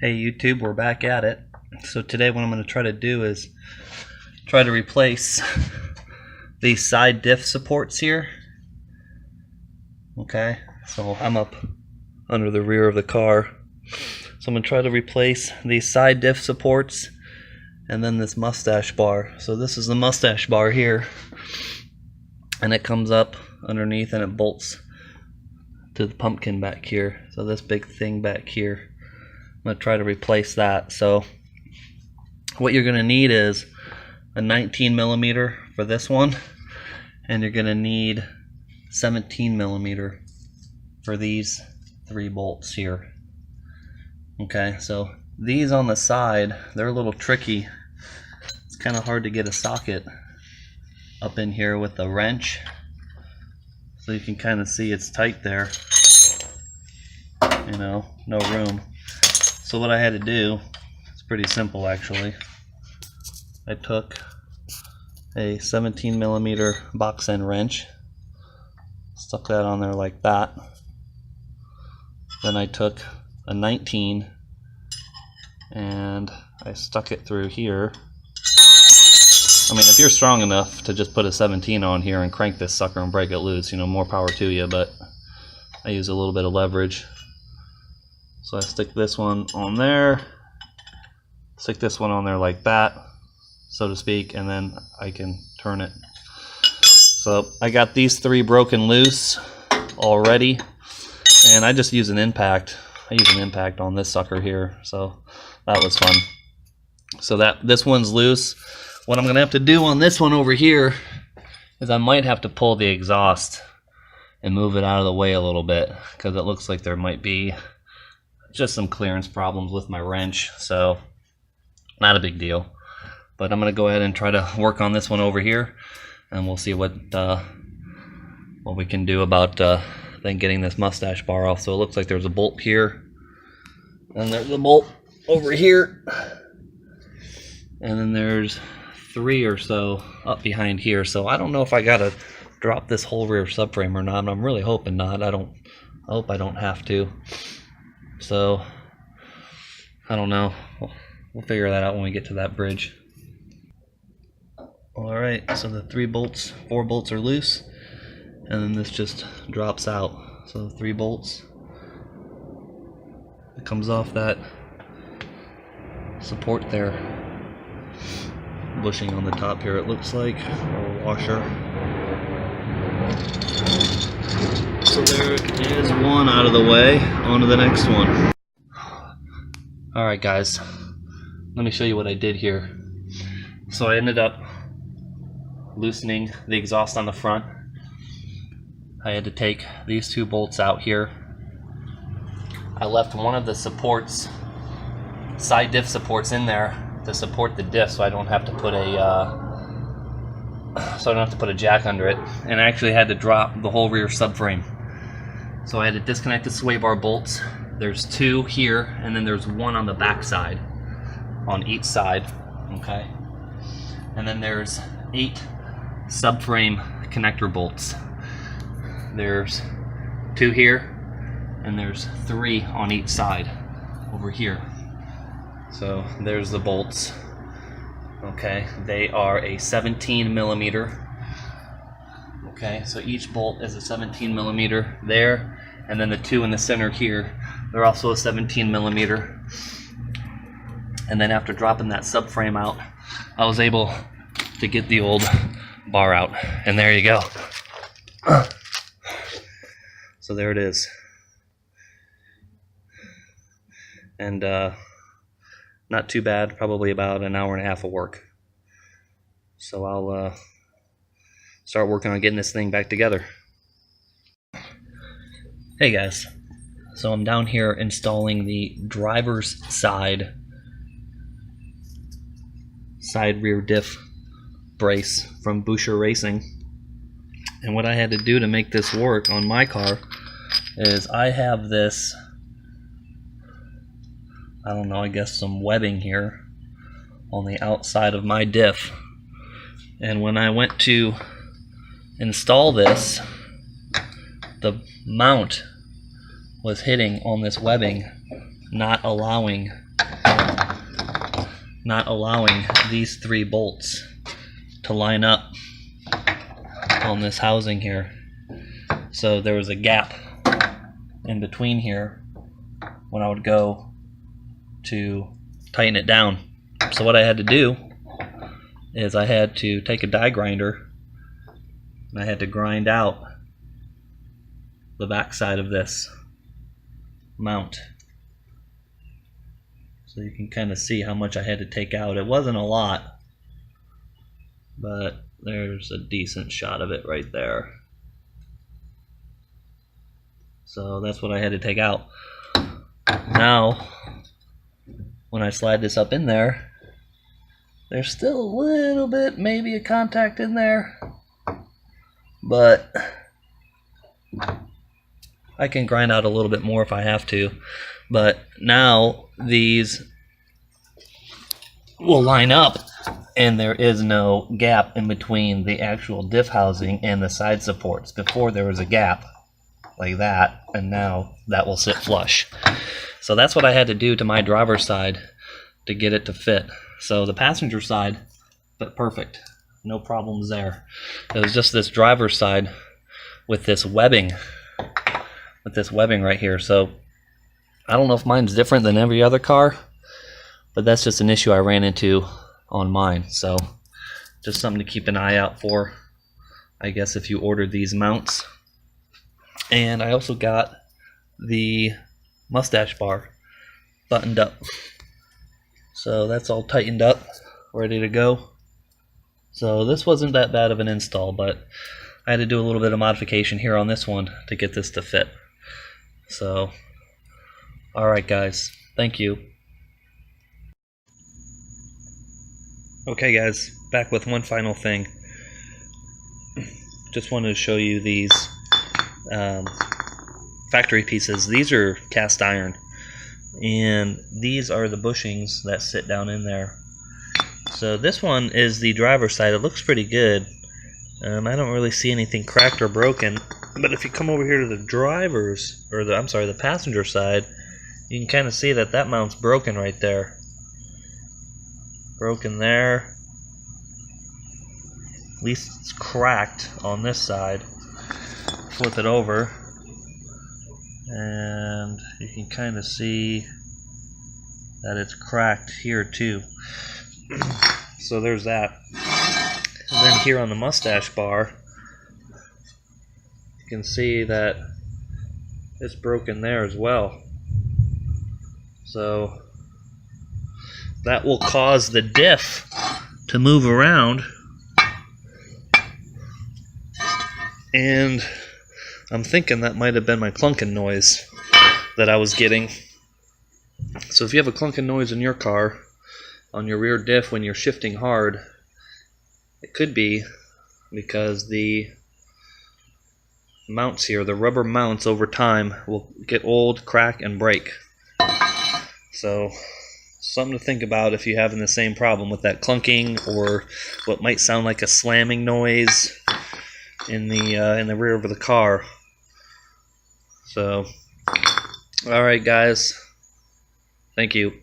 Hey YouTube, we're back at it. So today what I'm going to try to do is try to replace these side diff supports here. Okay, so I'm up under the rear of the car. So I'm going to try to replace these side diff supports and then this mustache bar. So this is the mustache bar here, and it comes up underneath and it bolts to the pumpkin back here. So this big thing back here, I'm going to try to replace that. So what you're going to need is a 19 millimeter for this one, and you're going to need 17 millimeter for these 3 bolts here. Okay, so these on the side, they're a little tricky. It's kind of hard to get a socket up in here with a wrench. So you can kind of see it's tight there. You know, no room. So what I had to do, it's pretty simple actually. I took a 17 millimeter box end wrench, stuck that on there like that. Then I took a 19 and I stuck it through here. I mean, if you're strong enough to just put a 17 on here and crank this sucker and break it loose, you know, more power to you, but I use a little bit of leverage. So I stick this one on there, stick this one on there like that, so to speak, and then I can turn it. So I got these 3 broken loose already, and I just use an impact. I use an impact on this sucker here, so that was fun. So this one's loose. What I'm gonna have to do on this one over here is I might have to pull the exhaust and move it out of the way a little bit, because it looks like there might be just some clearance problems with my wrench, so not a big deal. But I'm gonna go ahead and try to work on this one over here, and we'll see what we can do about then getting this mustache bar off. So it looks like there's a bolt here, and there's a bolt over here, and then there's 3 or so up behind here. So I don't know if I gotta drop this whole rear subframe or not. I'm really hoping not. I hope I don't have to. So I don't know. We'll figure that out when we get to that bridge. Alright, so the 4 bolts are loose, and then this just drops out. So 3 bolts. It comes off that support there. Bushing on the top here, it looks like, or a washer. So there is one out of the way. On to the next one. Alright guys, let me show you what I did here. So I ended up loosening the exhaust on the front. I had to take these 2 bolts out here. I left one of the supports, side diff supports, in there to support the diff, so I don't have to put a jack under it. And I actually had to drop the whole rear subframe. So I had to disconnect the sway bar bolts. There's 2 here, and then there's 1 on the back side, on each side, okay? And then there's 8 subframe connector bolts. There's 2 here, and there's 3 on each side over here. So there's the bolts. Okay, they are a 17 millimeter. Okay, so each bolt is a 17 millimeter there, and then the 2 in the center here, they're also a 17 millimeter. And then after dropping that subframe out, I was able to get the old bar out, and there you go. So there it is. And not too bad, probably about an hour and a half of work. So I'll start working on getting this thing back together. Hey guys, so I'm down here installing the driver's side rear diff brace from Buscher Racing. And what I had to do to make this work on my car is I have this, I don't know, I guess some webbing here on the outside of my diff. And when I went to install this, the mount was hitting on this webbing, not allowing not allowing these 3 bolts to line up on this housing here. So there was a gap in between here when I would go to tighten it down. So what I had to do is I had to take a die grinder and I had to grind out the back side of this mount. So you can kind of see how much I had to take out. It wasn't a lot, but there's a decent shot of it right there. So that's what I had to take out. Now, when I slide this up in there, there's still a little bit, maybe a contact in there, but I can grind out a little bit more if I have to. But now these will line up and there is no gap in between the actual diff housing and the side supports. Before there was a gap like that, and now that will sit flush. So that's what I had to do to my driver's side to get it to fit. So the passenger side fit perfect, no problems there. It was just this driver's side with this webbing right here. So I don't know if mine's different than every other car, but that's just an issue I ran into on mine. So just something to keep an eye out for, I guess, if you ordered these mounts. And I also got the mustache bar buttoned up. So that's all tightened up, ready to go. So this wasn't that bad of an install, but I had to do a little bit of modification here on this one to get this to fit. So, alright guys, thank you. Okay guys, back with one final thing. Just wanted to show you these factory pieces. These are cast iron, and these are the bushings that sit down in there. So this one is the driver's side. It looks pretty good. I don't really see anything cracked or broken, but if you come over here to the driver's, or the passenger side, you can kind of see that that mount's broken right there. Broken there. At least it's cracked on this side. Flip it over, and you can kind of see that it's cracked here too. So there's that. And then here on the mustache bar, you can see that it's broken there as well. So that will cause the diff to move around, and I'm thinking that might have been my clunking noise that I was getting. So if you have a clunking noise in your car on your rear diff when you're shifting hard, it could be because the mounts here, the rubber mounts, over time will get old, crack, and break. So something to think about if you're having the same problem with that clunking or what might sound like a slamming noise in the rear of the car. So, all right, guys. Thank you.